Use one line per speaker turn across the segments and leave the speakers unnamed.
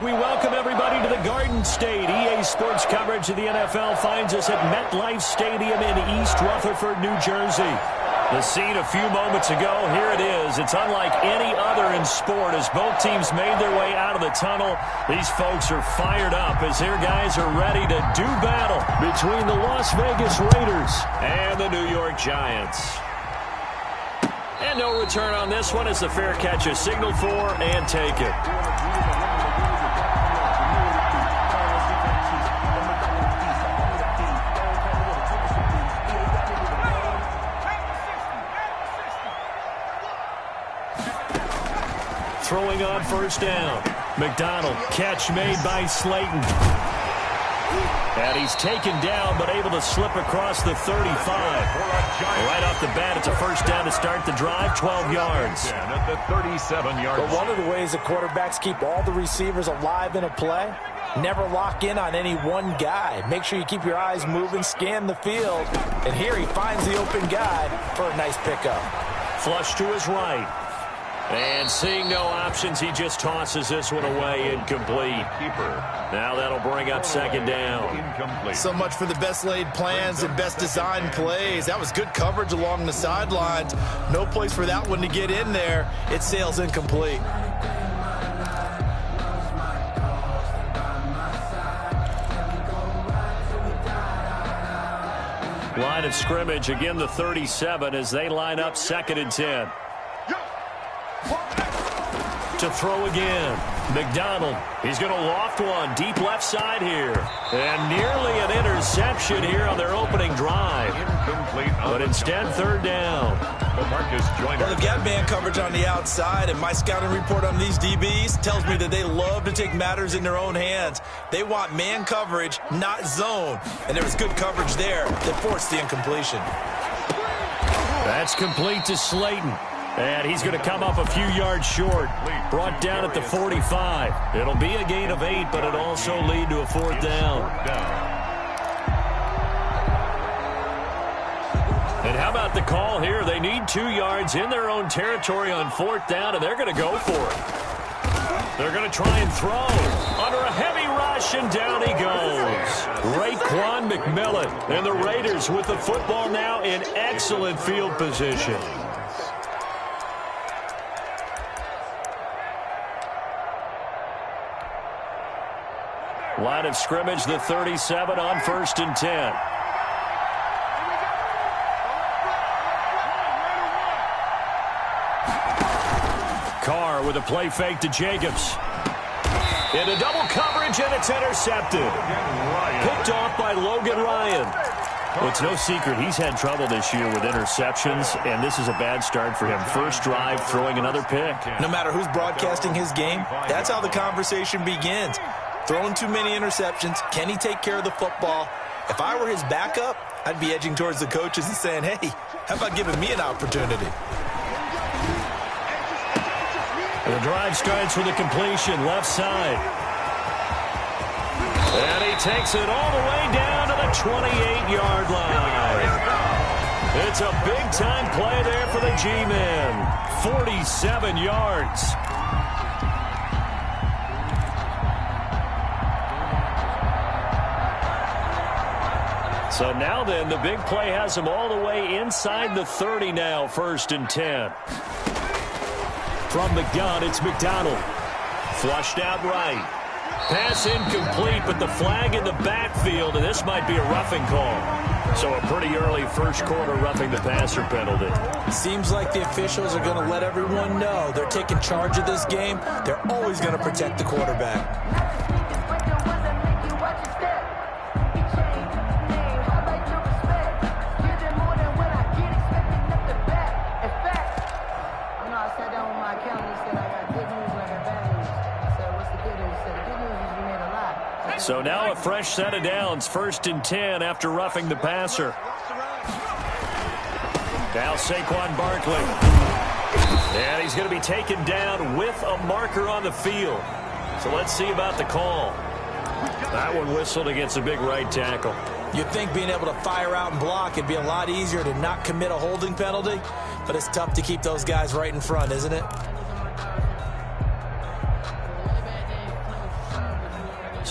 We welcome everybody to the Garden State. EA Sports coverage of the NFL finds us at MetLife Stadium in East Rutherford, New Jersey. The scene a few moments ago, here it is. It's unlike any other in sport as both teams made their way out of the tunnel. These folks are fired up as their guys are ready to do battle between the Las Vegas Raiders and the New York Giants. And no return on this one as the fair catch is signaled for and taken. Throwing on first down. McDonald, catch made by Slayton. And he's taken down, but able to slip across the 35. Right off the bat, it's a first down to start the drive, 12 yards.
At the 37-yard line.
But one of the ways the quarterbacks keep all the receivers alive in a play, never lock in on any one guy. Make sure you keep your eyes moving, scan the field. And here he finds the open guy for a nice pickup.
Flush to his right. And seeing no options, he just tosses this one away, incomplete. Now that'll bring up second down.
Incomplete.
So much for the best laid plans and best designed plays. That was good coverage along the sidelines. No place for that one to get in there. It sails incomplete.
Line of scrimmage, again the 37 as they line up 2nd and 10. To throw again. McDonald, he's going to loft one deep left side here. And nearly an interception here on their opening drive.
Incomplete.
But instead, 3rd down.
Well, they've got man coverage on the outside, and my scouting report on these DBs tells me that they love to take matters in their own hands. They want man coverage, not zone. And there was good coverage there that forced the incompletion.
That's complete to Slayton. And he's going to come up a few yards short. Brought down at the 45. It'll be a gain of 8, but it'll also lead to a 4th down. And how about the call here? They need 2 yards in their own territory on 4th down, and they're going to go for it. They're going to try and throw under a heavy rush, and down he goes. Raekwon McMillan and the Raiders with the football now in excellent field position. Line of scrimmage, the 37 on 1st and 10. Carr with a play fake to Jacobs. Into double coverage, and it's intercepted. Picked off by Logan Ryan. Well, it's no secret he's had trouble this year with interceptions, and this is a bad start for him. First drive, throwing another pick.
No matter who's broadcasting his game, that's how the conversation begins. Throwing too many interceptions. Can he take care of the football? If I were his backup, I'd be edging towards the coaches and saying, hey, how about giving me an opportunity?
The drive starts with a completion, left side. And he takes it all the way down to the 28-yard line. It's a big-time play there for the G-men. 47 yards. So now then, the big play has him all the way inside the 30 now, 1st and 10. From the gun, it's McDonald. Flushed out right. Pass incomplete, but the flag in the backfield, and this might be a roughing call. So a pretty early first quarter roughing the passer penalty.
Seems like the officials are going to let everyone know they're taking charge of this game. They're always going to protect the quarterback.
So now a fresh set of downs, 1st and 10 after roughing the passer. Now Saquon Barkley. And he's going to be taken down with a marker on the field. So let's see about the call. That one whistled against a big right tackle.
You'd think being able to fire out and block it'd be a lot easier to not commit a holding penalty, but it's tough to keep those guys right in front, isn't it?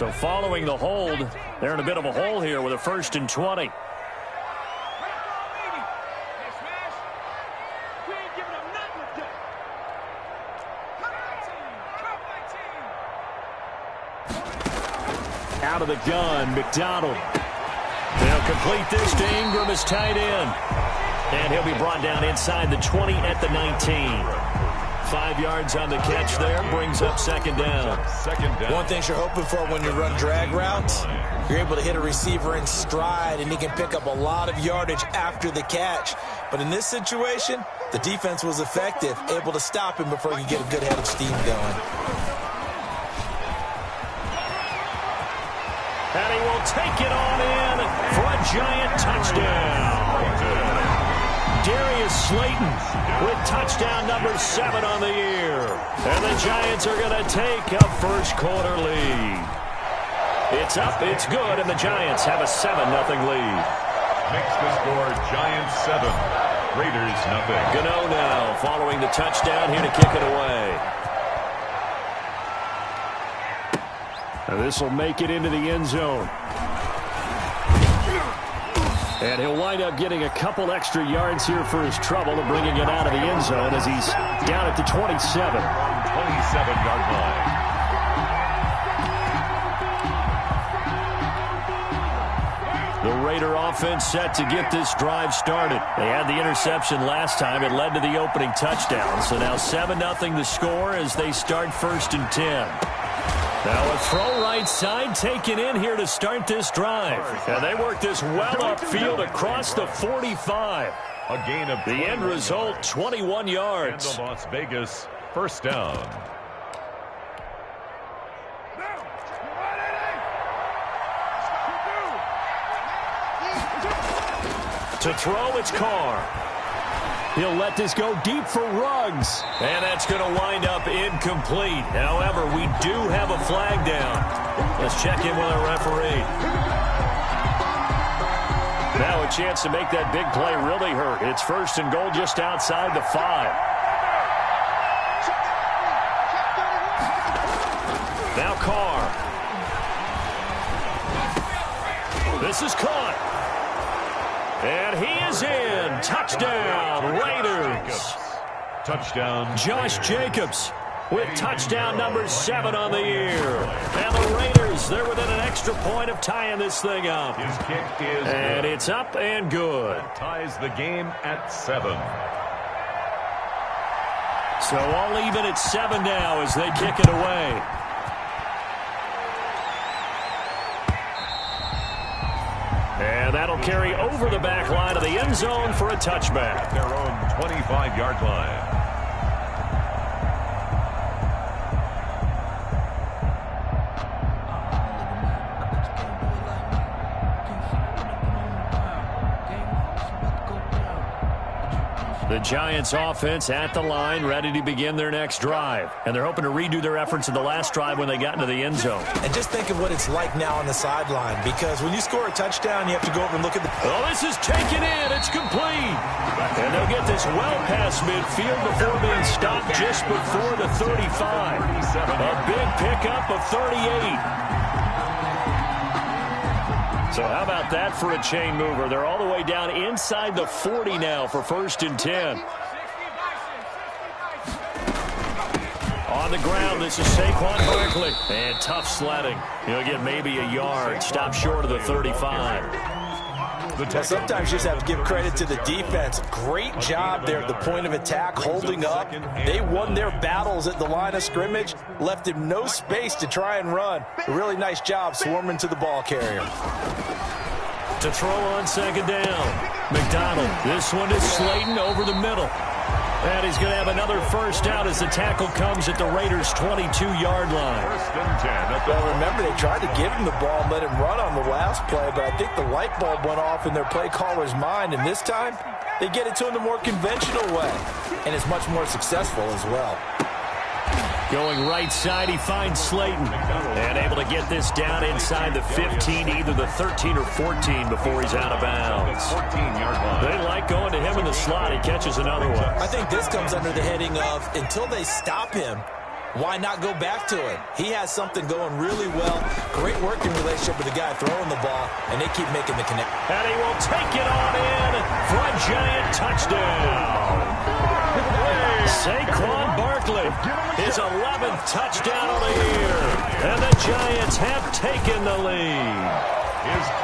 So following the hold, they're in a bit of a hole here with a 1st and 20. Out of the gun, McDonald. They'll complete this to Ingram as tight end. And he'll be brought down inside the 20 at the 19. 5 yards on the catch there, brings up 2nd down.
One thing you're hoping for when you run drag routes, you're able to hit a receiver in stride, and he can pick up a lot of yardage after the catch. But in this situation, the defense was effective, able to stop him before he could get a good head of steam going.
And he will take it on in for a giant touchdown. Darius Slayton with touchdown number 7 on the year. And the Giants are going to take a 1st quarter lead. It's up, it's good, and the Giants have a 7-0 lead.
Makes the score Giants 7, Raiders 0.
Gano now following the touchdown here to kick it away. And this will make it into the end zone. And he'll wind up getting a couple extra yards here for his trouble and bringing it out of the end zone as he's down at the 27.
27-yard line.
The Raider offense set to get this drive started. They had the interception last time. It led to the opening touchdown. So now 7-0 the score as they start 1st and 10. Now a throw right side taken in here to start this drive. And they work this well upfield across the 45.
A gain of
the end result, 21 yards.
And the Las Vegas 1st down.
To throw, it's Carr. He'll let this go deep for Ruggs. And that's going to wind up incomplete. However, we do have a flag down. Let's check in with our referee. Now a chance to make that big play really hurt. It's 1st and goal just outside the 5. Now Carr. This is caught. And he is in. Touchdown, Raiders.
Touchdown.
Josh Jacobs with touchdown number 7 on the year. And the Raiders, they're within an extra point of tying this thing up.
His kick is
and
good.
It's up and good.
That ties the game at 7.
So all even at 7 now as they kick it away. And that'll carry over the back line of the end zone for a touchback.
Their own 25-yard line.
The Giants offense at the line, ready to begin their next drive. And they're hoping to redo their efforts in the last drive when they got into the end zone.
And just think of what it's like now on the sideline, because when you score a touchdown, you have to go over and look at the...
Oh, this is taken in. It's complete. And they'll get this well past midfield before being stopped just before the 35. A big pickup of 38. So how about that for a chain mover? They're all the way down inside the 40 now for 1st and 10. On the ground, this is Saquon Barkley. And tough sledding. He'll get maybe a yard. Stop short of the 35.
Well, sometimes you just have to give credit to the defense. Great job there at the point of attack, holding up. They won their battles at the line of scrimmage, left him no space to try and run. A really nice job swarming to the ball carrier.
To throw on 2nd down. McDonald. This one is Slayton over the middle. And he's going to have another 1st down as the tackle comes at the Raiders' 22-yard line.
1st and 10.
Well, remember, they tried to give him the ball and let him run on the last play, but I think the light bulb went off in their play caller's mind, and this time they get it to him the more conventional way, and it's much more successful as well.
Going right side, he finds Slayton. And able to get this down inside the 15, either the 13 or 14 before he's out of bounds.
14-yard line.
They like going to him in the slot. He catches another one.
I think this comes under the heading of, until they stop him,
why not go back to it? He has something going really well. Great working relationship with the guy throwing the ball, and they keep making the connect.
And he will take it on in for a Giant touchdown. Saquon Barkley, his 11th touchdown of the year. And the Giants have taken the lead.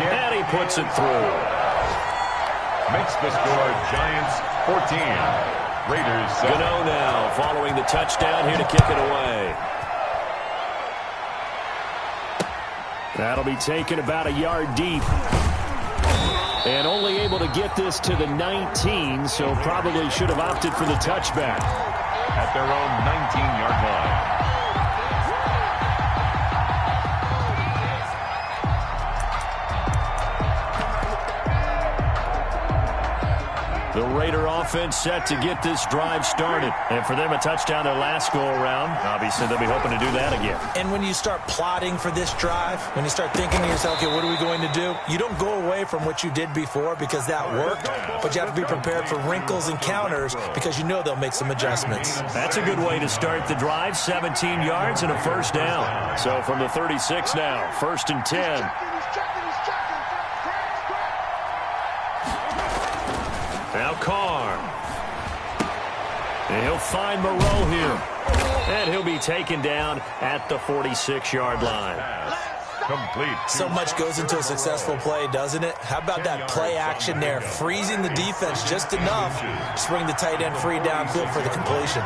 And he puts it through.
Makes the score Giants 14. Raiders 7.
Gano now following the touchdown here to kick it away. That'll be taken about a yard deep. And only able to get this to the 19, so probably should have opted for the touchback.
At their own 19-yard line.
The Raider offense set to get this drive started. And for them, a touchdown their last go-around. Obviously, they'll be hoping to do that again.
And when you start plotting for this drive, when you start thinking to yourself, okay, what are we going to do? You don't go away from what you did before because that worked, but you have to be prepared for wrinkles and counters because you know they'll make some adjustments.
That's a good way to start the drive. 17 yards and a first down. So from the 36 now, 1st and 10. Now Carr. And he'll find Moreau here. And he'll be taken down at the 46-yard line.
Complete.
So much goes into a successful play, doesn't it? How about that play action there? Freezing the defense just enough to bring the tight end free downfield for the completion.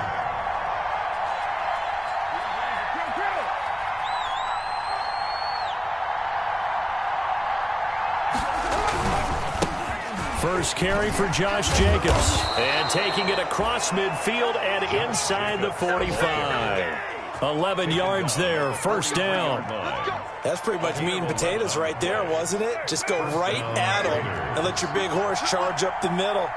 First carry for Josh Jacobs. And taking it across midfield and inside the 45. 11 yards there, first down.
That's pretty much meat and potatoes right there, wasn't it? Just go right at him and let your big horse charge up the middle.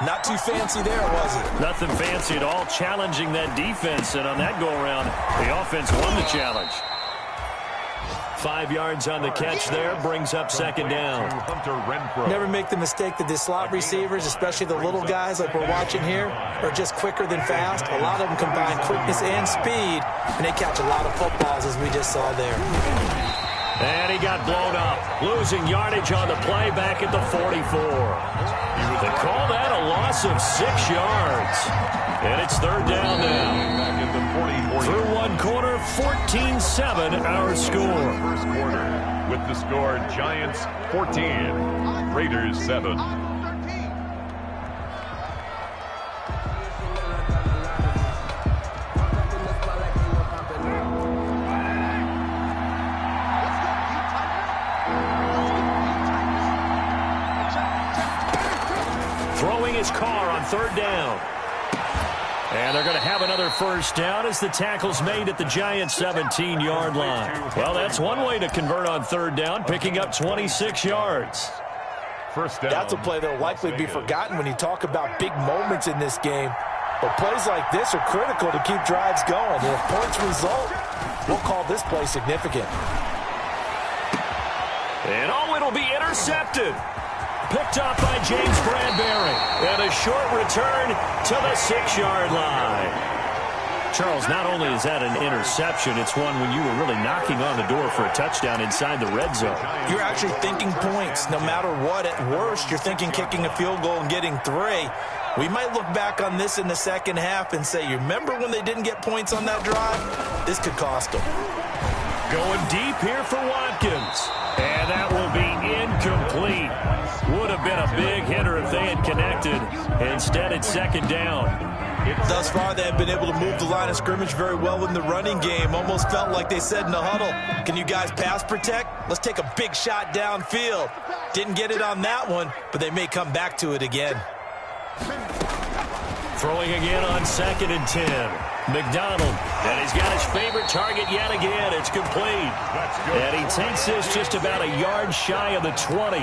Not too fancy there, was it?
Nothing fancy at all, challenging that defense. And on that go-around, the offense won the challenge. 5 yards on the catch there, brings up second down.
Never make the mistake that the slot receivers, especially the little guys like we're watching here, are just quicker than fast. A lot of them combine quickness and speed, and they catch a lot of footballs, as we just saw there.
And he got blown up, losing yardage on the play back at the 44. They call that a loss of 6 yards. And it's third down now. Through one quarter, 14-7 our score.
First quarter with the score Giants 14, Raiders 7.
Throwing his car on third down. And they're going to have another first down as the tackle's made at the Giants' 17-yard line. Well, that's one way to convert on third down, picking up 26 yards.
First down.
That's a play that will likely be forgotten when you talk about big moments in this game. But plays like this are critical to keep drives going. And if points result, we'll call this play significant.
And it'll be intercepted. Picked up by James Bradbury. And a short return to the 6-yard line. Charles, not only is that an interception, it's one when you were really knocking on the door for a touchdown inside the red zone.
You're actually thinking points. No matter what, at worst, you're thinking kicking a field goal and getting 3. We might look back on this in the second half and say, you remember when they didn't get points on that drive? This could cost them.
Going deep here for Watkins. And that will be incomplete. Would have been a big hitter if they had connected. Instead, it's second down.
Thus far, they have been able to move the line of scrimmage very well in the running game. Almost felt like they said in the huddle, can you guys pass protect? Let's take a big shot downfield. Didn't get it on that one, but they may come back to it again.
Throwing again on 2nd and 10. McDonald, and he's got his favorite target yet again. It's complete. And he takes this just about a yard shy of the 20.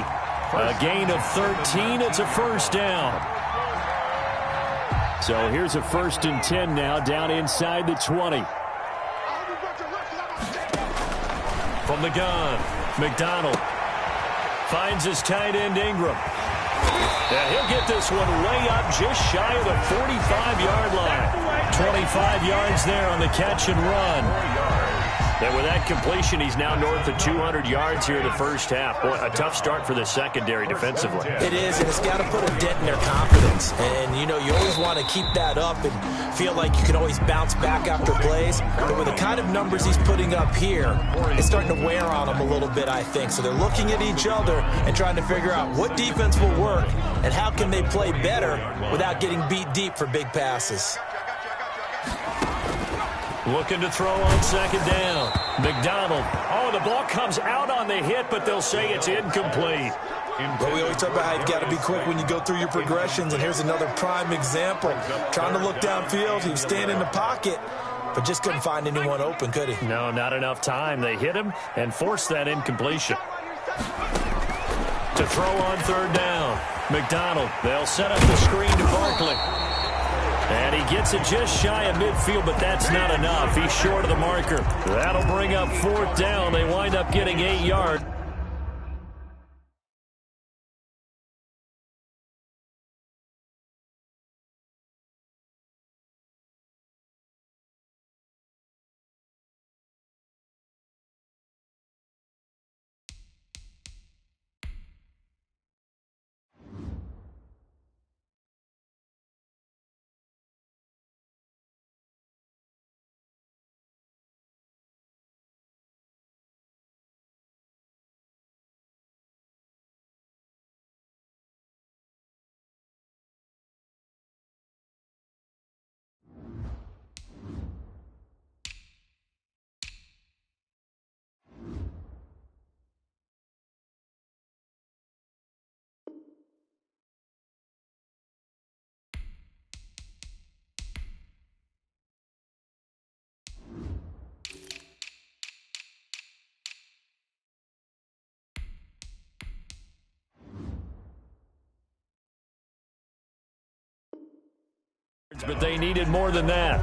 A gain of 13. It's a first down. So here's a 1st and 10 now, down inside the 20. From the gun, McDonald finds his tight end Ingram. And he'll get this one way up just shy of the 45-yard line. 25 yards there on the catch and run. And with that completion, he's now north of 200 yards here in the first half. Boy, a tough start for the secondary defensively.
It is, and it's got to put a dent in their confidence. And, you know, you always want to keep that up and feel like you can always bounce back after plays. But with the kind of numbers he's putting up here, it's starting to wear on them a little bit, I think. So they're looking at each other and trying to figure out what defense will work and how can they play better without getting beat deep for big passes.
Looking to throw on second down. McDonald. Oh, the ball comes out on the hit, but they'll say it's incomplete.
But we always talk about how you've got to be quick when you go through your progressions, and here's another prime example. Trying to look downfield, he was staying in the pocket, but just couldn't find anyone open, could he?
No, not enough time. They hit him and forced that incompletion. To throw on third down. McDonald. They'll set up the screen to Barkley. And he gets it just shy of midfield, but that's not enough. He's short of the marker. That'll bring up fourth down. They wind up getting 8 yards. But they needed more than that.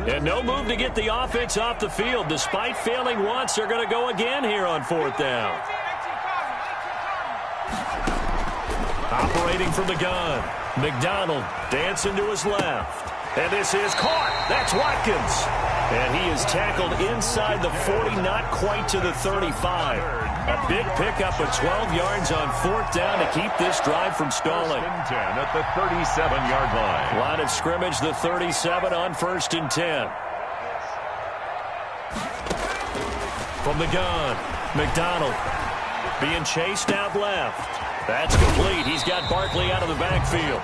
And no move to get the offense off the field. Despite failing once, they're going to go again here on fourth down. Operating from the gun. McDonald dancing to his left. And this is caught. That's Watkins. And he is tackled inside the 40, not quite to the 35. A big pickup of 12 yards on fourth down to keep this drive from stalling.
10 at the 37-yard line.
Line of scrimmage, the 37 on 1st and 10. From the gun, McDonald being chased out left. That's complete. He's got Barkley out of the backfield.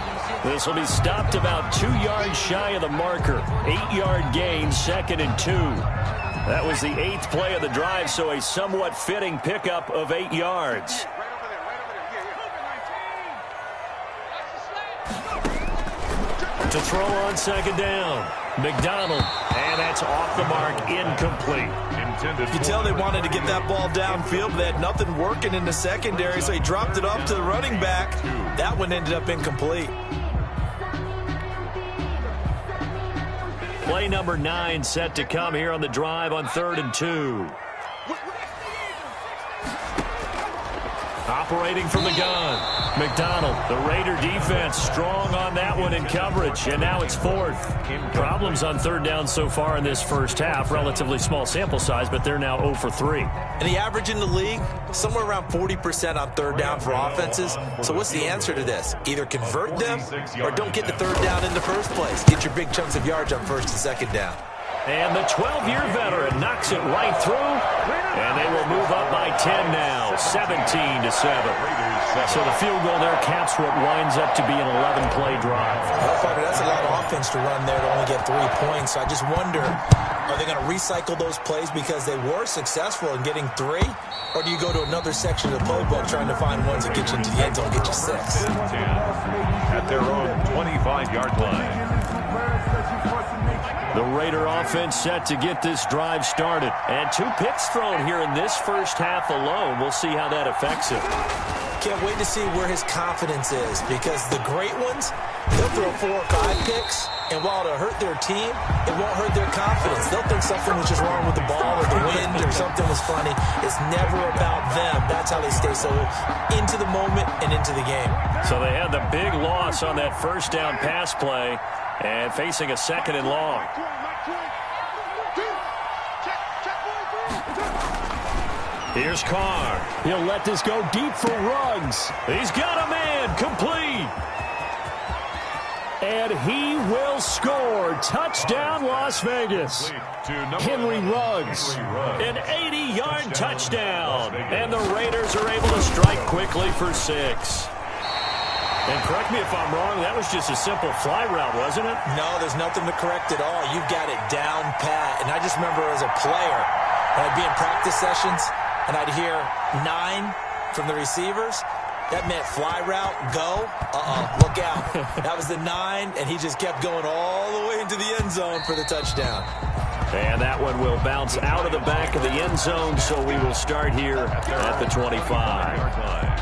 This will be stopped about 2 yards shy of the marker. 8-yard gain, 2nd and 2. That was the 8th play of the drive, so a somewhat fitting pickup of 8 yards. To throw on second down, McDonald, and that's off the mark, incomplete.
You tell they wanted to get that ball downfield, but they had nothing working in the secondary, so he dropped it off to the running back. That one ended up incomplete.
Play number 9 set to come here on the drive on 3rd and 2. Operating from the gun, McDonald. The Raider defense strong on that one in coverage, and now it's 4th. Problems on 3rd down so far in this first half. Relatively small sample size, but they're now 0 for 3.
And the average in the league, somewhere around 40% on 3rd down for offenses. So what's the answer to this? Either convert them or don't get the 3rd down in the first place. Get your big chunks of yards on 1st and 2nd down.
And the 12-year veteran knocks it right through. And they will move up by 10 now, 17-7. So the field goal there caps what winds up to be an 11-play drive.
Well, Parker, that's a lot of offense to run there to only get 3 points. So I just wonder, are they going to recycle those plays because they were successful in getting 3? Or do you go to another section of the playbook trying to find ones that get you into the end zone, get you 6?
At their own 25-yard line.
The Raider offense set to get this drive started. And 2 picks thrown here in this first half alone. We'll see how that affects him.
Can't wait to see where his confidence is, because the great ones, they'll throw 4 or 5 picks, And while it'll hurt their team, it won't hurt their confidence. They'll think something was just wrong with the ball or the wind or something was funny. It's never about them. That's how they stay so into the moment and into the game.
So they had the big loss on that first down pass play and facing a 2nd and long. Here's Carr.
He'll let this go deep for Ruggs.
He's got a man complete.
And he will score. Touchdown, Las Vegas. Henry Ruggs.
An 80-yard touchdown. And the Raiders are able to strike quickly for 6. And correct me if I'm wrong, that was just a simple fly route, wasn't it?
No, there's nothing to correct at all. You've got it down pat. And I just remember as a player, when I'd be in practice sessions, and I'd hear 9 from the receivers. That meant fly route, go, look out. That was the 9, and he just kept going all the way into the end zone for the touchdown.
And that one will bounce out of the back of the end zone, so we will start here at the 25.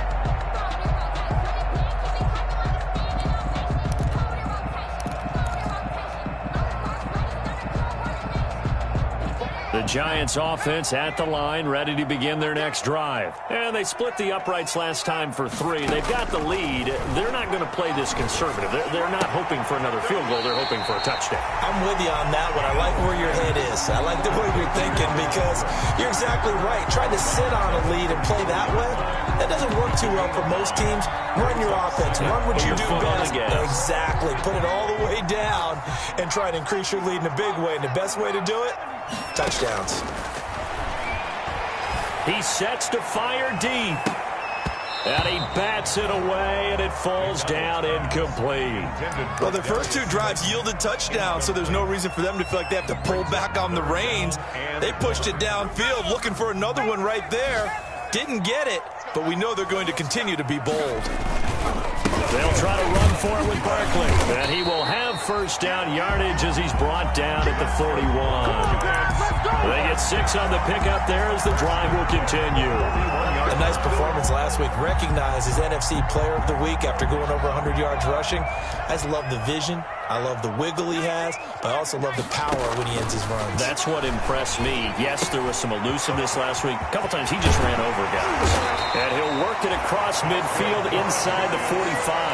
The Giants offense at the line, ready to begin their next drive. And they split the uprights last time for 3. They've got the lead. They're not going to play this conservative. They're not hoping for another field goal. They're hoping for a touchdown.
I'm with you on that one. I like where your head is. I like the way you're thinking because you're exactly right. Trying to sit on a lead and play that way, that doesn't work too well for most teams. Run your offense. Run what you do best. Exactly. Put it all the way down and try to increase your lead in a big way. And the best way to do it, touchdowns.
He sets to fire deep. And he bats it away, and it falls down incomplete.
Well, their first 2 drives yielded touchdowns, so there's no reason for them to feel like they have to pull back on the reins. They pushed it downfield, looking for another one right there. Didn't get it, but we know they're going to continue to be bold.
They'll try to run for it with Barkley. And he will have first down yardage as he's brought down at the 41. They get 6 on the pickup there as the drive will continue.
A nice performance last week. Recognized as NFC Player of the Week after going over 100 yards rushing. I just love the vision. I love the wiggle he has. But I also love the power when he ends his runs.
That's what impressed me. Yes, there was some elusiveness last week. A couple times he just ran over guys. And he'll work it across midfield inside the 45.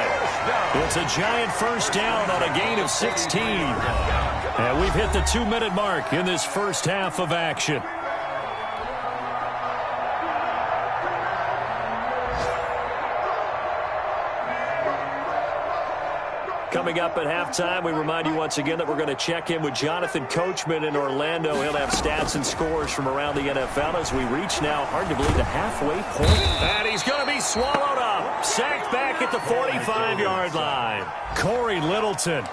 It's a giant first down on a gain of 16. And we've hit the 2-minute mark in this first half of action. Coming up at halftime, we remind you once again that we're going to check in with Jonathan Coachman in Orlando. He'll have stats and scores from around the NFL as we reach now, hard to believe, the halfway point. And he's going to be swallowed up. Sacked back at the 45-yard line. Corey Littleton.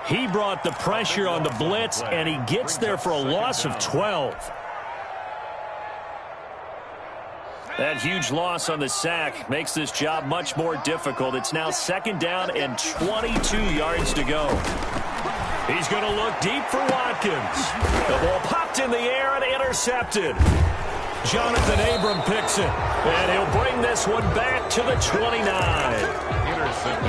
He brought the pressure on the blitz, and he gets there for a loss of 12. That huge loss on the sack makes this job much more difficult. It's now 2nd down and 22 yards to go. He's going to look deep for Watkins. The ball popped in the air and intercepted. Jonathan Abram picks it, and he'll bring this one back to the 29.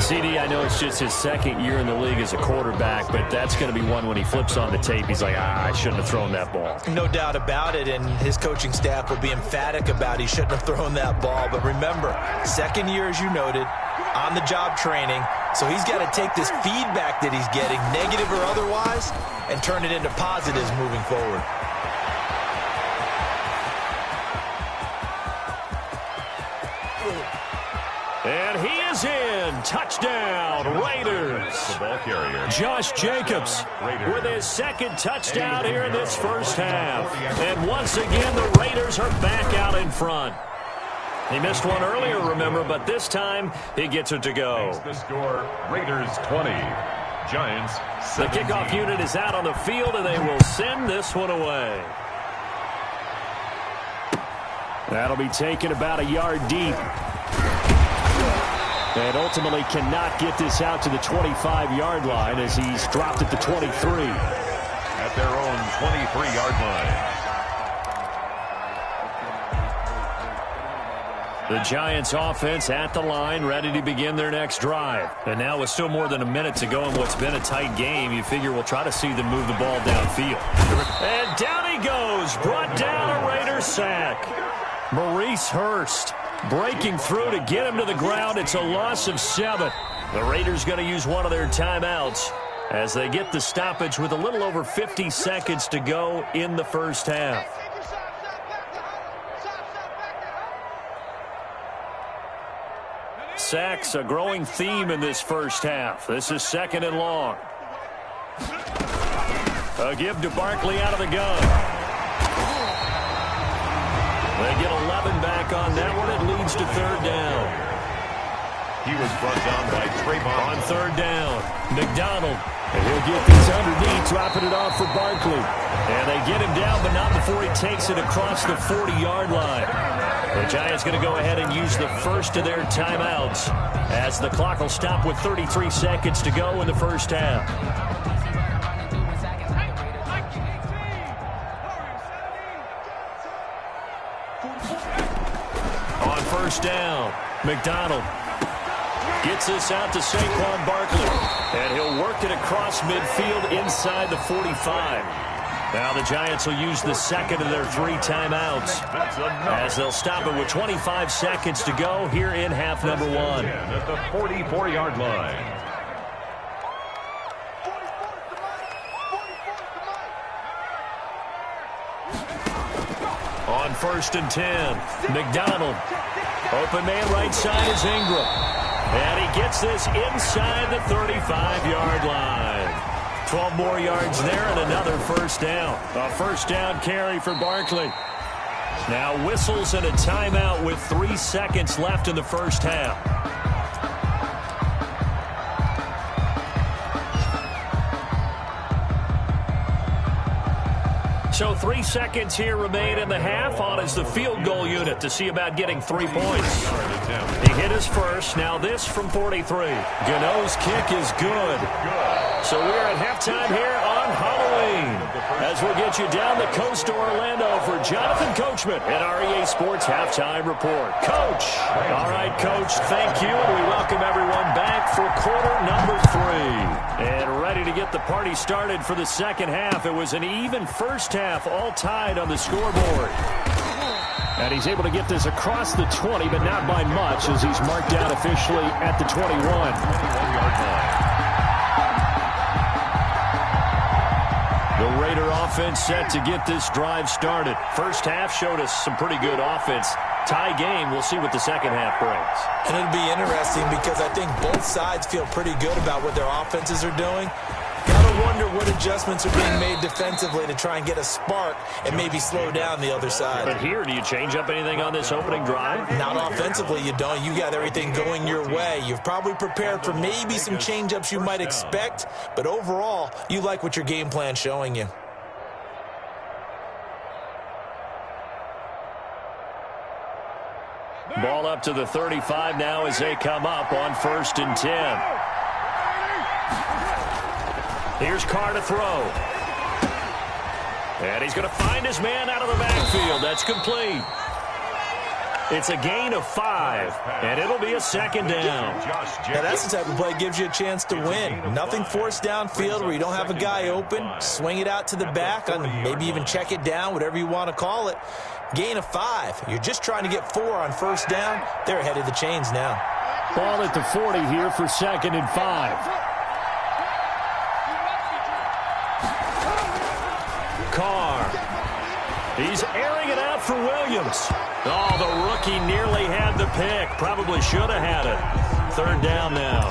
CD, I know it's just his 2nd year in the league as a quarterback, but that's going to be one when he flips on the tape. He's like, I shouldn't have thrown that ball.
No doubt about it, and his coaching staff will be emphatic about he shouldn't have thrown that ball. But remember, 2nd year, as you noted, on-the-job training, so he's got to take this feedback that he's getting, negative or otherwise, and turn it into positives moving forward.
And he is in. Touchdown, Raiders.
The ball carrier.
Josh Jacobs with his 2nd touchdown here in this first half. And once again, the Raiders are back out in front. He missed one earlier, remember, but this time he gets it to go.
The score, Raiders 20, Giants 17.
The kickoff unit is out on the field, and they will send this one away. That'll be taken about a yard deep. And ultimately cannot get this out to the 25-yard line as he's dropped at the 23.
At their own 23-yard line.
The Giants offense at the line, ready to begin their next drive. And now with still more than a minute to go in what's been a tight game, you figure we'll try to see them move the ball downfield. And down he goes, brought down a Raiders sack. Maurice Hurst breaking through to get him to the ground. It's a loss of 7. The Raiders going to use one of their timeouts as they get the stoppage with a little over 50 seconds to go in the first half. Sacks, a growing theme in this first half. This is 2nd and long. A give to Barkley out of the gun. They get 11 back on that one. It leads to 3rd down.
He was brought down by Trayvon.
On 3rd down, McDonald.
And he'll get these underneath, dropping it off for Barkley.
And they get him down, but not before he takes it across the 40-yard line. The Giants going to go ahead and use the first of their timeouts as the clock will stop with 33 seconds to go in the first half. On 1st down, McDonald gets this out to Saquon Barkley. And he'll work it across midfield inside the 45. Now the Giants will use the 2nd of their 3 timeouts as they'll stop it with 25 seconds to go here in half number 1.
At the 44-yard line.
On 1st and 10, McDonald. Open man right side is Ingram. And he gets this inside the 35-yard line. 12 more yards there and another 1st down. A 1st down carry for Barkley. Now whistles and a timeout with 3 seconds left in the first half. So 3 seconds here remain in the half. On is the field goal unit to see about getting 3 points. He hit his first. Now this from 43. Gano's kick is good. So we're at halftime here on Halloween as we'll get you down the coast to Orlando for Jonathan Coachman at our EA Sports Halftime Report. Coach. All right, Coach, thank you. And we welcome everyone back for quarter number 3. And ready to get the party started for the second half. It was an even first half, all tied on the scoreboard.
And he's able to get this across the 20, but not by much as he's marked out officially at the 21.
21-yard line.
The Raider offense set to get this drive started. First half showed us some pretty good offense. Tie game, we'll see what the second half brings.
And it'll be interesting because I think both sides feel pretty good about what their offenses are doing. Gotta wonder what adjustments are being made defensively to try and get a spark and maybe slow down the other side.
But here, do you change up anything on this opening drive?
Not offensively, you don't. You got everything going your way. You've probably prepared for maybe some change-ups you might expect, but overall, you like what your game plan's showing you.
Ball up to the 35 now as they come up on 1st and 10. Here's Carr to throw. And he's going to find his man out of the backfield. That's complete. It's a gain of 5, and it'll be a 2nd down.
Now that's the type of play that gives you a chance to win. Nothing forced downfield where you don't have a guy open. Swing it out to the back, maybe even check it down, whatever you want to call it. Gain of 5. You're just trying to get 4 on 1st down. They're ahead of the chains now.
Ball at the 40 here for 2nd and 5.
Carr. He's airing it out for Williams. Oh, the rookie nearly had the pick. Probably should have had it. 3rd down now.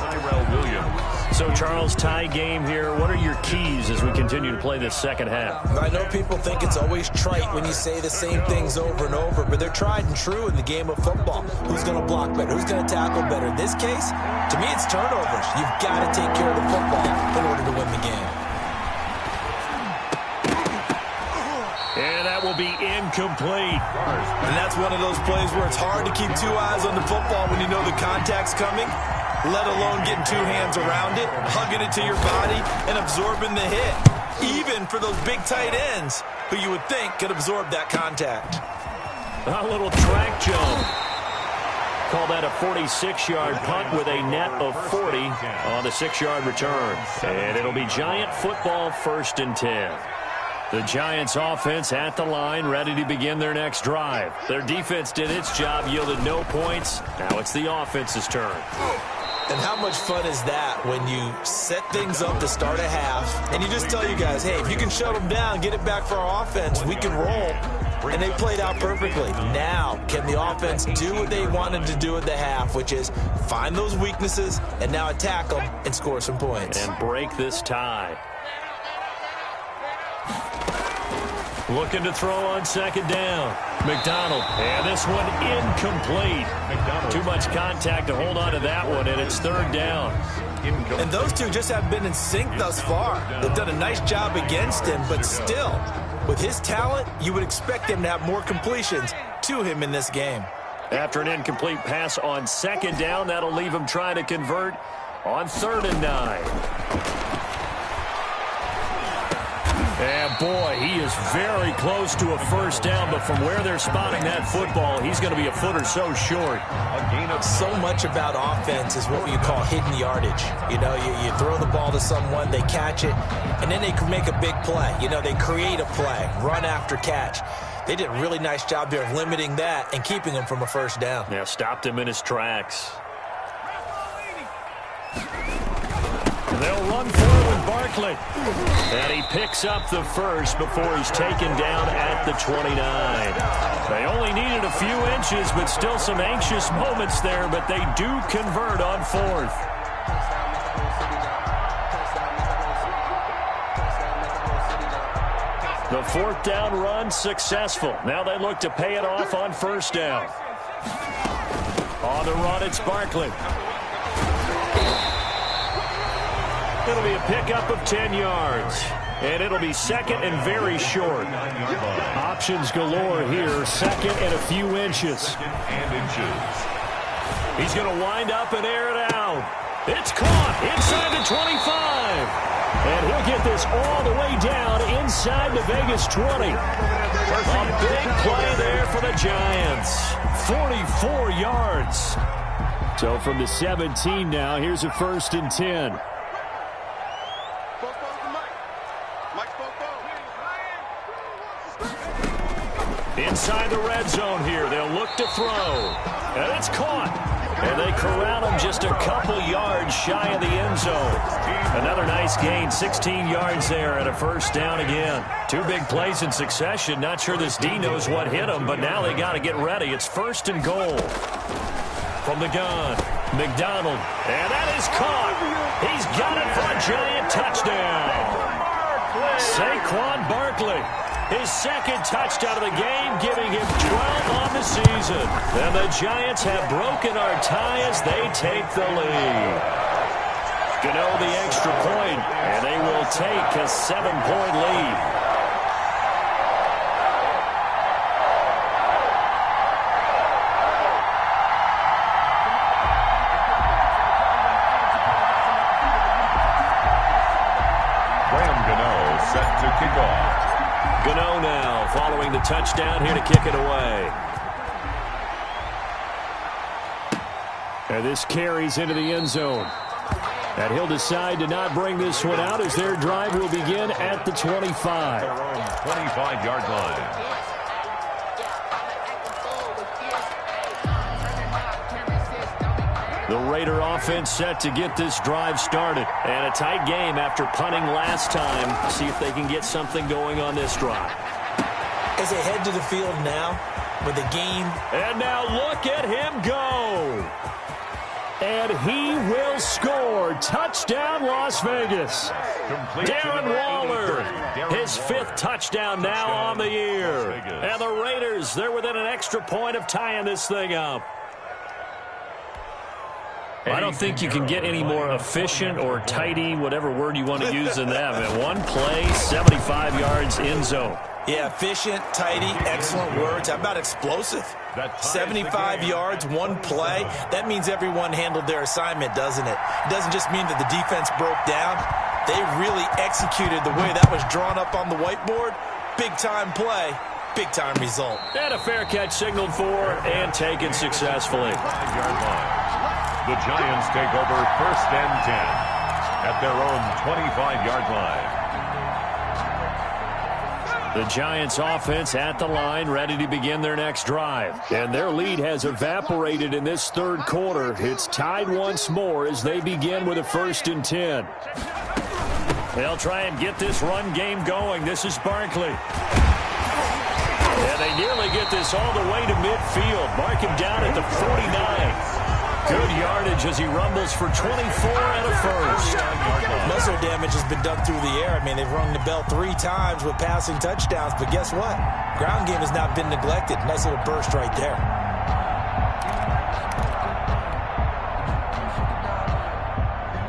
Williams. So, Charles, tie game here. What are your keys as we continue to play this second half?
I know people think it's always trite when you say the same things over and over, but they're tried and true in the game of football. Who's going to block better? Who's going to tackle better? In this case, to me, it's turnovers. You've got to take care of the football in order to win the game.
And that will be incomplete.
And that's one of those plays where it's hard to keep 2 eyes on the football when you know the contact's coming, let alone getting 2 hands around it, hugging it to your body, and absorbing the hit. Even for those big tight ends who you would think could absorb that contact.
A little track jump. Call that a 46-yard punt with a net of 40 on the 6-yard return. And it'll be Giant football, 1st and 10. The Giants offense at the line, ready to begin their next drive. Their defense did its job, yielded no points. Now it's the offense's turn.
And how much fun is that when you set things up to start a half, and you just tell you guys, hey, if you can shut them down, get it back for our offense, we can roll. And they played out perfectly. Now, can the offense do what they wanted to do at the half, which is find those weaknesses and now attack them and score some points.
And break this tie. Looking to throw on 2nd down. McDonald. And this one incomplete. Too much contact to hold on to that one, and it's 3rd down.
And those two just have been in sync thus far. They've done a nice job against him, but still, with his talent, you would expect him to have more completions to him in this game.
After an incomplete pass on 2nd down, that'll leave him trying to convert on 3rd and 9. And, boy, he is very close to a 1st down, but from where they're spotting that football, he's going to be a foot or so short.
So much about offense is what you call hidden yardage. You know, you throw the ball to someone, they catch it, and then they can make a big play. You know, they create a play, run after catch. They did a really nice job there of limiting that and keeping him from a 1st down.
Yeah, stopped him in his tracks. They'll run forward with Barkley. And he picks up the 1st before he's taken down at the 29. They only needed a few inches, but still some anxious moments there, but they do convert on 4th. The 4th down run successful. Now they look to pay it off on 1st down. On the run, it's Barkley. It'll be a pickup of 10 yards. And it'll be 2nd and very short.
Options galore here. 2nd and a few inches.
He's going to wind up and air it out. It's caught inside the 25. And he'll get this all the way down inside the Vegas 20. A big play there for the Giants. 44 yards.
So from the 17 now, here's a 1st and 10.
Inside the red zone here. They'll look to throw. And it's caught. And they corral him just a couple yards shy of the end zone. Another nice gain, 16 yards there, and a 1st down again. 2 big plays in succession. Not sure this D knows what hit him, but now they got to get ready. It's 1st and goal. From the gun, McDonald. And that is caught. He's got it for a Giant touchdown. Saquon Barkley. His 2nd touchdown of the game, giving him 12 on the season. And the Giants have broken our tie as they take the lead. Gano the extra point, and they will take a 7-point lead.
Set to kick off.
Gano now following the touchdown here to kick it away.
And this carries into the end zone. And he'll decide to not bring this one out as their drive will begin at the 25.
Their own 25-yard line.
The Raider offense set to get this drive started. And a tight game after punting last time. See if they can get something going on this drive.
As they head to the field now with the game.
And now look at him go. And he will score. Touchdown, Las Vegas. Darren Waller, his 5th touchdown now on the year. And the Raiders, they're within an extra point of tying this thing up. I don't think you can get any more efficient or tidy, whatever word you want to use in that. Man, one play, 75 yards in zone.
Yeah, efficient, tidy, excellent words. How about explosive? 75 yards, one play. That means everyone handled their assignment, doesn't it? It doesn't just mean that the defense broke down. They really executed the way that was drawn up on the whiteboard. Big-time play Big-time result.
And a fair catch signaled for and taken successfully.
5-yard line. The Giants take over 1st and 10 at their own 25-yard line.
The Giants offense at the line, ready to begin their next drive. And their lead has evaporated in this third quarter. It's tied once more as they begin with a 1st and 10. They'll try and get this run game going. This is Barkley. And they nearly get this all the way to midfield. Mark him down at the 49. Good yardage as he rumbles for 24 and a first.
Muscle damage has been done through the air. I mean, they've rung the bell 3 times with passing touchdowns, but guess what? Ground game has not been neglected. Nice little burst right there.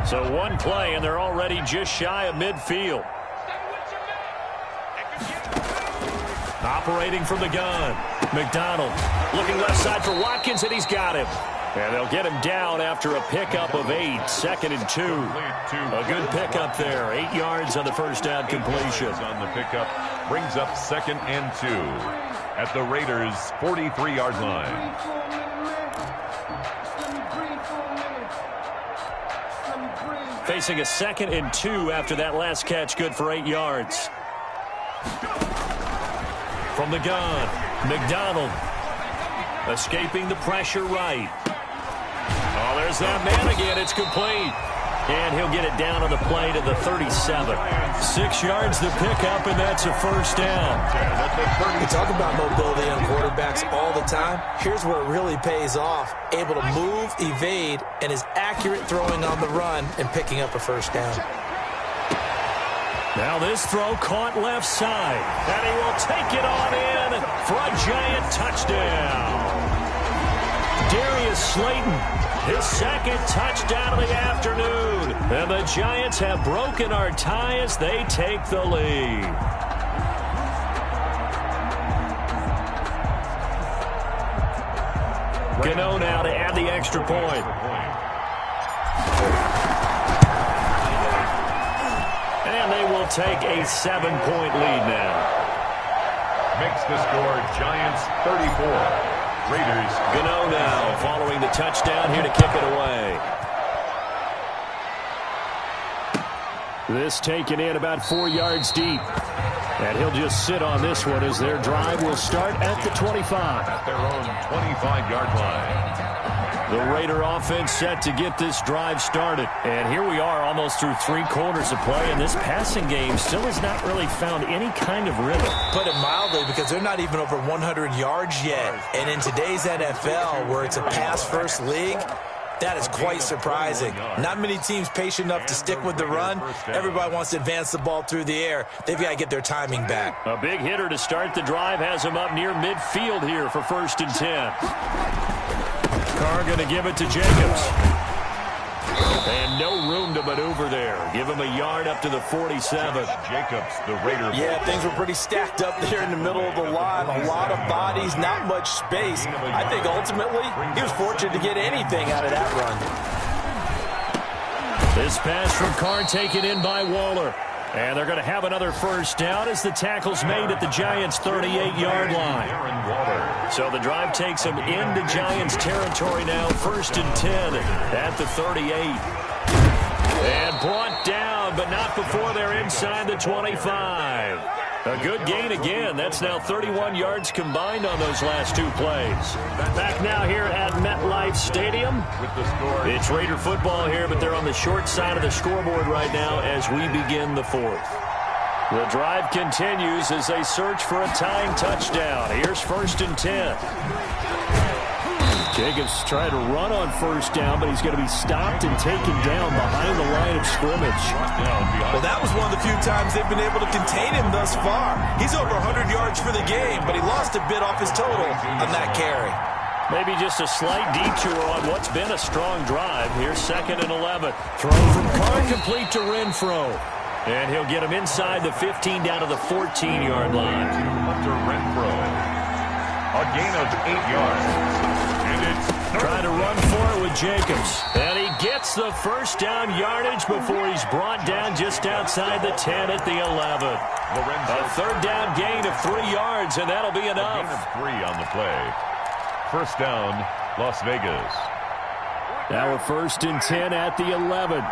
So one play, and they're already just shy of midfield. Operating from the gun. McDonald looking left side for Watkins, and he's got him. And they'll get him down after a pickup of 8. 2nd and 2. A good pickup there. 8 yards on the first down completion.
On the pickup brings up 2nd and 2 at the Raiders' 43-yard line.
Facing a 2nd and 2 after that last catch, good for 8 yards. From the gun, McDonald escaping the pressure right. Oh, there's that man again. It's complete. And he'll get it down on the play to the 37. 6 yards to pick up, and that's a first down.
We talk about mobility on quarterbacks all the time. Here's where it really pays off. Able to move, evade, and is accurate throwing on the run and picking up a first down.
Now this throw caught left side. And he will take it on in for a Giant touchdown. Darius Slayton, his 2nd touchdown of the afternoon. And the Giants have broken our tie as they take the lead. Gano now to add the extra point. And they will take a 7-point lead now.
Makes the score Giants 34. Raiders.
Gano now following the touchdown here to kick it away. This taken in about 4 yards deep. And he'll just sit on this one as their drive will start at the 25.
At their own 25-yard line.
The Raider offense set to get this drive started. And here we are almost through 3 quarters of play, and this passing game still has not really found any kind of rhythm.
Put it mildly, because they're not even over 100 yards yet. And in today's NFL, where it's a pass-first league, that is quite surprising. Not many teams patient enough to stick with the run. Everybody wants to advance the ball through the air. They've got to get their timing back.
A big hitter to start the drive has him up near midfield here for 1st and 10. Carr going to give it to Jacobs. And no room to maneuver there. Give him a yard up to the 47.
Jacobs, the Raider.
Yeah, things were pretty stacked up there in the middle of the line. A lot of bodies, not much space. I think ultimately he was fortunate to get anything out of that run.
This pass from Carr taken in by Waller. And they're going to have another first down as the tackle's made at the Giants' 38-yard line. So the drive takes them into Giants territory now, 1st and 10 at the 38. And brought down, but not before they're inside the 25. A good gain again. That's now 31 yards combined on those last 2 plays. Back now here at MetLife Stadium. It's Raider football here, but they're on the short side of the scoreboard right now as we begin the 4th. The drive continues as they search for a tying touchdown. Here's 1st and 10. Jacobs trying to run on first down, but he's going to be stopped and taken down behind the line of scrimmage.
Well, that was one of the few times they've been able to contain him thus far. He's over 100 yards for the game, but he lost a bit off his total on that carry.
Maybe just a slight detour on what's been a strong drive. Here's 2nd and 11. Throw from Carr complete to Renfro. And he'll get him inside the 15 down to the 14-yard line.
To Renfro. A gain of 8 yards.
Trying to run for it with Jacobs. And he gets the first down yardage before he's brought down just outside the 10 at the 11. A third down gain of 3 yards, and that'll be enough.
A gain of 3 on the play. First down, Las Vegas.
Now a 1st and 10 at the 11.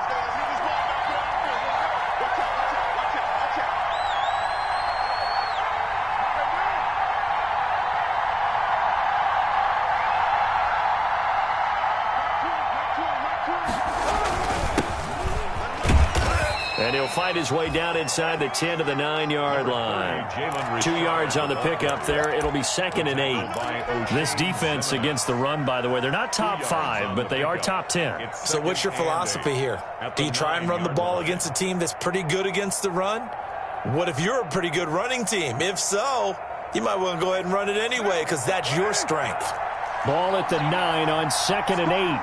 And he'll find his way down inside the 10 to the 9-yard line. 2 yards on the pickup there. It'll be 2nd and 8. This defense against the run, by the way, they're not top 5, but they are top 10.
So what's your philosophy here? Do you try and run the ball against a team that's pretty good against the run? What if you're a pretty good running team? If so, you might want to go ahead and run it anyway because that's your strength.
Ball at the 9 on 2nd and 8.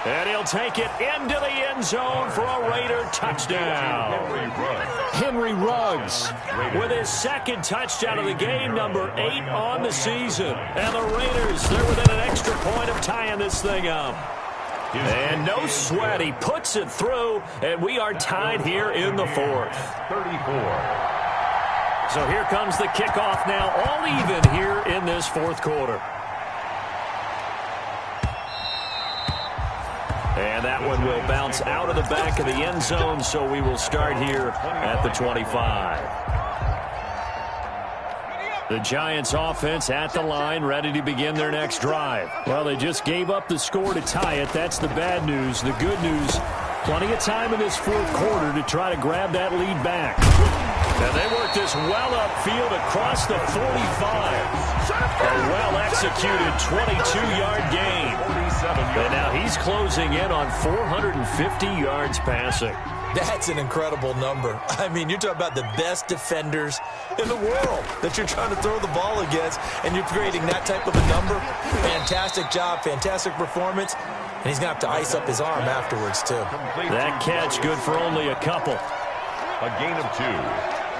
And he'll take it into the end zone for a Raider touchdown. Henry Ruggs with his 2nd touchdown of the game, number 8 on the season. And the Raiders, they're within an extra point of tying this thing up. And no sweat, he puts it through, and we are tied here in the 4th.
34.
So here comes the kickoff now, all even here in this 4th quarter. And that one will bounce out of the back of the end zone, so we will start here at the 25. The Giants offense at the line, ready to begin their next drive. Well, they just gave up the score to tie it. That's the bad news. The good news, plenty of time in this 4th quarter to try to grab that lead back. And they work this well upfield across the 45. A well-executed 22-yard gain. And now he's closing in on 450 yards passing.
That's an incredible number. I mean, you're talking about the best defenders in the world that you're trying to throw the ball against, and you're creating that type of a number. Fantastic job, fantastic performance, and he's going to have to ice up his arm afterwards, too.
That catch good for only a couple.
A gain of 2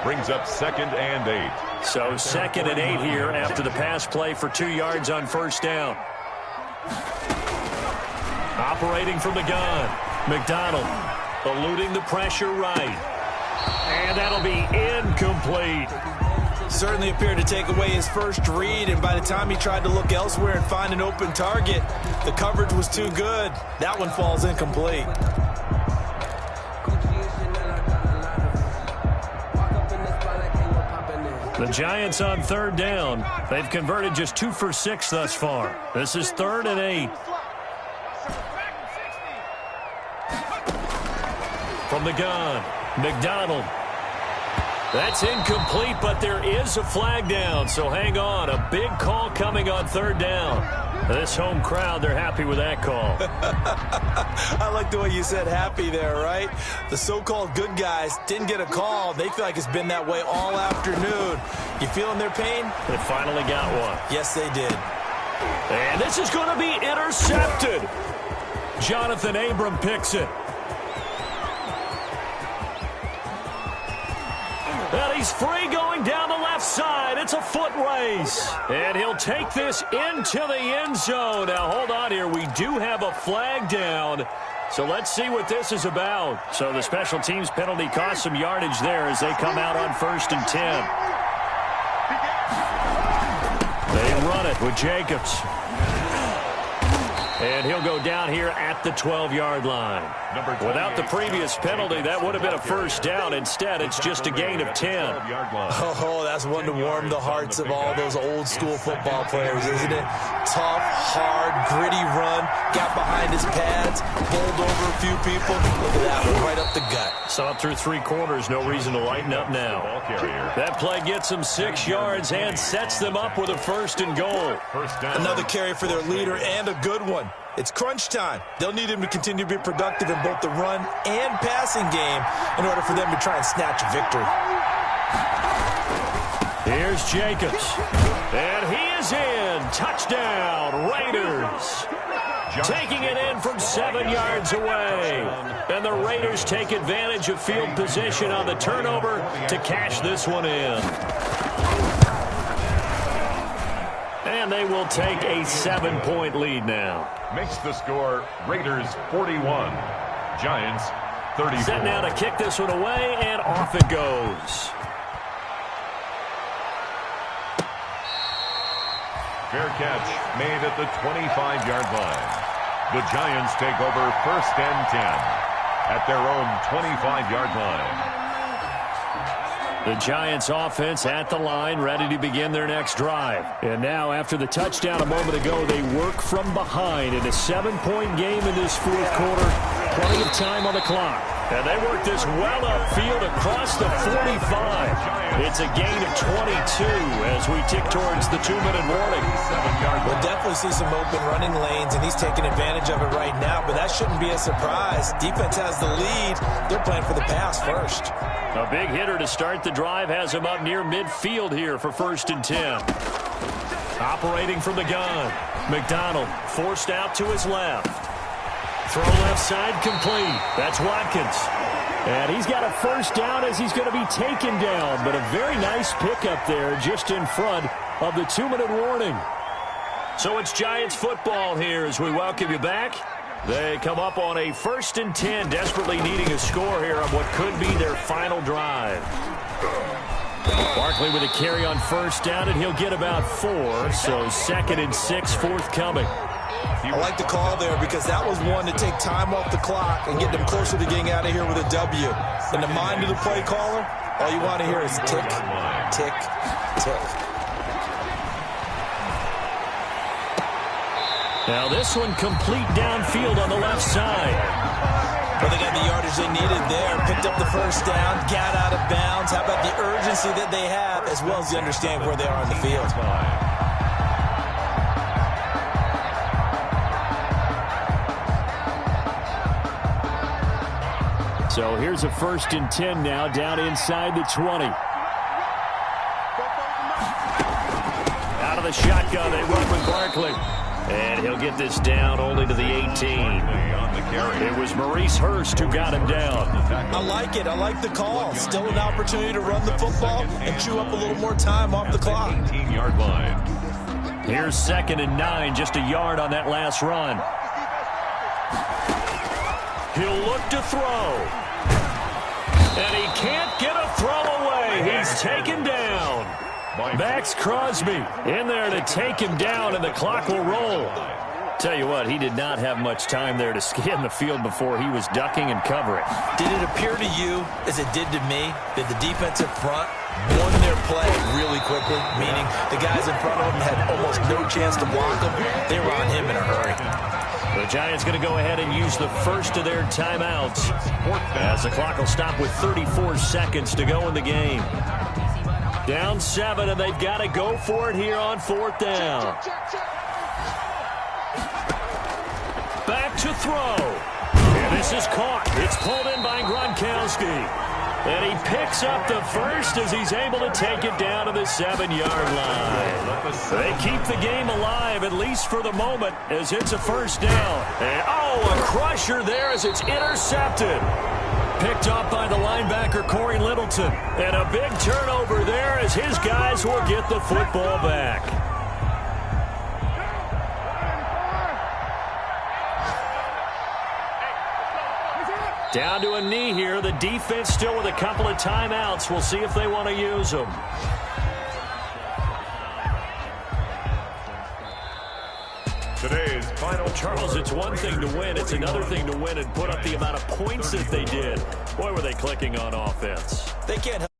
brings up 2nd and 8.
So 2nd and 8 here after the pass play for 2 yards on 1st down. Operating from the gun, McDonald eluding the pressure right. And that'll be incomplete.
Certainly appeared to take away his first read, and by the time he tried to look elsewhere and find an open target, the coverage was too good. That one falls incomplete.
The Giants on 3rd down. They've converted just 2 for 6 thus far. This is 3rd and 8. From the gun, McDonald. That's incomplete, but there is a flag down, so hang on. A big call coming on 3rd down. This home crowd, they're happy with that call.
I like the way you said happy there, right? The so-called good guys didn't get a call. They feel like it's been that way all afternoon. You feeling their pain?
They finally got one.
Yes, they did.
And this is going to be intercepted. Jonathan Abram picks it. And he's free going down the left side. It's a foot race. And he'll take this into the end zone. Now, hold on here. We do have a flag down. So let's see what this is about. So the special teams penalty cost some yardage there as they come out on 1st and 10. They run it with Jacobs. And he'll go down here at the 12-yard line. Without the previous penalty, that would have been a first down. Instead, it's just a gain of 10.
Oh, that's one to warm the hearts of all those old-school football players, isn't it? Tough, hard, gritty run. Got behind his pads, bowled over a few people. Look at that one, right up the gut.
Saw it through 3 quarters. No reason to lighten up now. That play gets them 6 yards and sets them up with a 1st and goal.
Another carry for their leader and a good one. It's crunch time. They'll need him to continue to be productive in both the run and passing game in order for them to try and snatch a victory.
Here's Jacobs. And he is in. Touchdown, Raiders. Taking it in from 7 yards away. And the Raiders take advantage of field position on the turnover to cash this one in. And
And they will take a 7-point lead now.
Makes the score Raiders 41, Giants 34.
Set now to kick this one away, and off it goes.
Fair catch made at the 25-yard line. The Giants take over 1st and 10 at their own 25-yard line.
The Giants offense at the line, ready to begin their next drive. And now, after the touchdown a moment ago, they work from behind in a 7-point game in this 4th quarter. Plenty of time on the clock. And they work this well upfield across the 45. It's a gain of 22 as we tick towards the 2-minute warning.
We'll definitely see some open running lanes, and he's taking advantage of it right now, but that shouldn't be a surprise. Defense has the lead. They're playing for the pass first.
A big hitter to start the drive has him up near midfield here for 1st and 10. Operating from the gun. McDonald forced out to his left. Throw left side complete. That's Watkins. And he's got a 1st down as he's going to be taken down. But a very nice pickup there just in front of the 2-minute warning. So it's Giants football here as we welcome you back. They come up on a 1st and 10, desperately needing a score here on what could be their final drive. Barkley with a carry on 1st down, and he'll get about 4. So 2nd and 6 forthcoming.
I like the call there because that was one to take time off the clock and get them closer to getting out of here with a W. In the mind of the play caller, all you want to hear is tick, tick, tick.
Now this one complete downfield on the left side.
Well, they got the yardage they needed there. Picked up the 1st down, got out of bounds. How about the urgency that they have as well as the understanding where they are on the field?
So here's a 1st and 10 now, down inside the 20. Out of the shotgun, they run with Barkley. And he'll get this down only to the 18. It was Maurice Hurst who got him down.
I like it. I like the call. Still an opportunity to run the football and chew up a little more time off the clock.
18-yard line.
Here's 2nd and 9, just a yard on that last run. He'll look to throw. And he can't get a throw away. He's taken down. Max Crosby in there to take him down, and the clock will roll. Tell you what, he did not have much time there to scan the field before he was ducking and covering.
Did it appear to you, as it did to me, that the defensive front won their play really quickly, meaning the guys in front of them had almost no chance to block them? They were on him in a hurry.
The Giants going to go ahead and use the first of their timeouts as the clock will stop with 34 seconds to go in the game. Down 7, and they've got to go for it here on 4th down. Back to throw. And this is caught. It's pulled in by Gronkowski. And he picks up the 1st as he's able to take it down to the 7-yard line. They keep the game alive, at least for the moment, as it's a 1st down. And, a crusher there as it's intercepted. Picked up by the linebacker, Corey Littleton. And a big turnover there as his guys will get the football back. Down to a knee here. The defense still with a couple of timeouts. We'll see if they want to use them.
Today's final
Charles, it's one thing to win. It's another thing to win and put up the amount of points that they did. Boy, were they clicking on offense.
They can't help